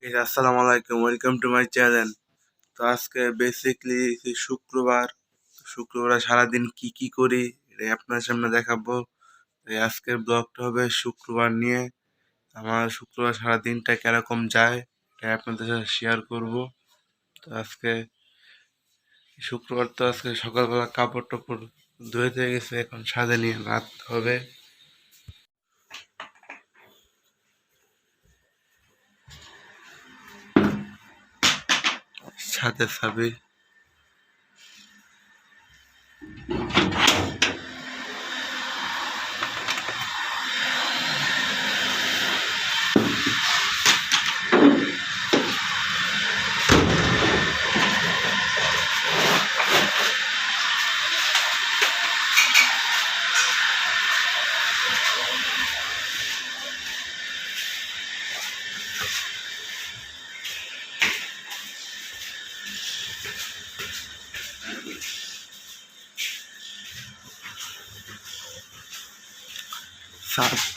আসসালামু আলাইকুম, welcome to my channel. তো আজকে বেসিকলি শুক্রবার সারাদিন কি কি করি এটাই আপনার সামনে দেখাবো। আজকের ব্লগটা হবে শুক্রবার নিয়ে। আমার শুক্রবার সারাদিনটা কিরকম যায় এটাই আপনাদের সাথে শেয়ার করব। তো আজকে শুক্রবার, তো আজকে সকালবেলা কাপড় টাপড় ধুয়ে গেছে, এখন সাথে নিয়ে রাত হবে। সাথে সাবি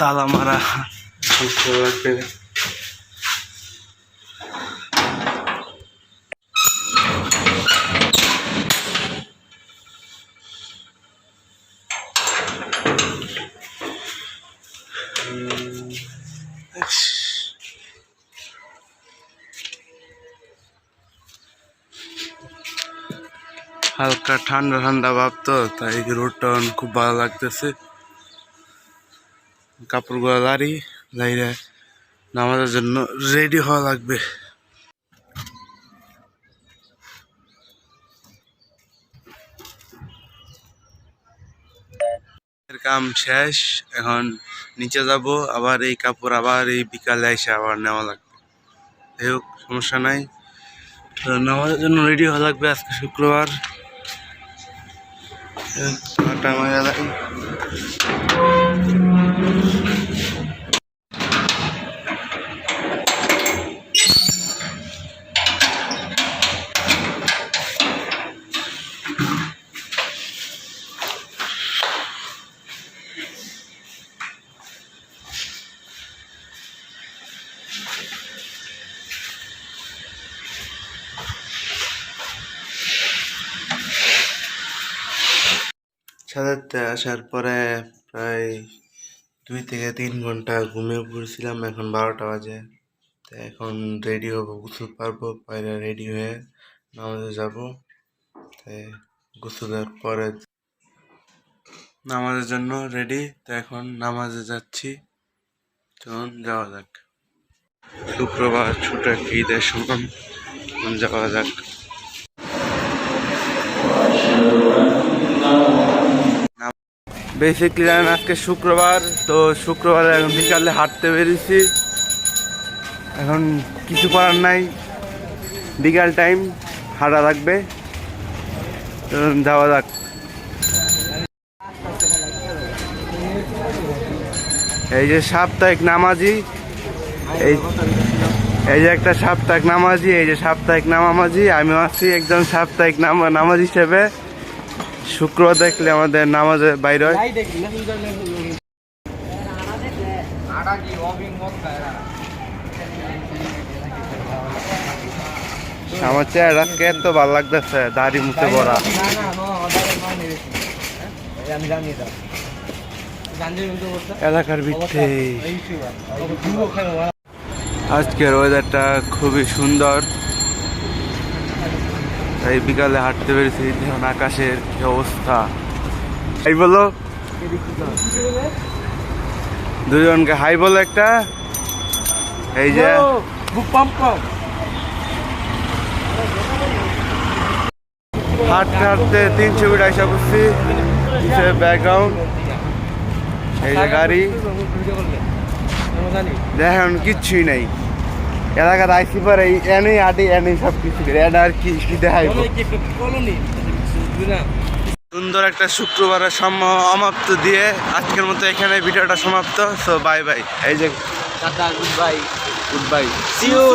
তালা মারা লাগবে। হালকা ঠান্ডা ঠান্ডা ভাব, তো তাই রোডটা খুব ভালো লাগতেছে। কাপড়গুলো লাইরে নামাজের জন্য রেডি হওয়া লাগবে। কাম শেষ, এখন নিচে যাব, আবার এই কাপড় আবার এই বিকালে এসে আবার নেওয়া লাগবে। যাই হোক, সমস্যা নাই। তো নামাজের জন্য রেডি হওয়া লাগবে। আজকে শুক্রবার। সাথে আসার পরে প্রায় 2 থেকে 3 ঘন্টা ঘুমিয়ে পড়েছিলাম। এখন 12টা বাজে। তো এখন রেডি হবো, গোসল পারবো, পরে রেডি হয়ে নামাজে যাব। তাই গোসলের পরে নামাজের জন্য রেডি। তো এখন নামাজে যাচ্ছি, চলুন যাওয়া যাক। শুক্রবার ছোট একটা ঈদের সমান, যাওয়া যাক। বেসিকলি আজকে শুক্রবার, তো শুক্রবার এখন বিকালে হাঁটতে বেরিয়েছি। এখন কিছু করার নাই, বিকাল টাইম হাঁটা লাগবে, যাওয়া যাক। এই যে সাপ্তাহিক নামাজি, এই যে একটা সাপ্তাহিক নামাজি, এই যে সাপ্তাহিক নামাজি, আমিও আছি একজন সাপ্তাহিক নামাজ হিসেবে। শুক্রবার দেখলে আমাদের নামাজে বাইরে হয়। আমার চেহারা এত ভালো লাগতেছে, দাড়ি মুছে ভরা। এলাকার ভিত্তি আজকের ওয়েদারটা খুবই সুন্দর, তাই বিকালে হাঁটতে পেরেছি। দেখুন আকাশের কি অবস্থা। এই বলো দুজনকে হাই বলো একটা। এই যে হাঁটতে হাঁটতে 300 ফিট আইসা করছি। ব্যাকগ্রাউন্ড, এই যে গাড়ি, দেখেন কিচ্ছুই নাই। এলাকাতে আইসি পরে এনেই আডি এনেই সব কিছু করে এটা আর কি দেখাইব। সুন্দর একটা শুক্রবারের সমাপ্ত দিয়ে আজকের মতো এখানে ভিডিওটা সমাপ্ত। So bye bye. এই যে টাটা, goodbye, goodbye, see you.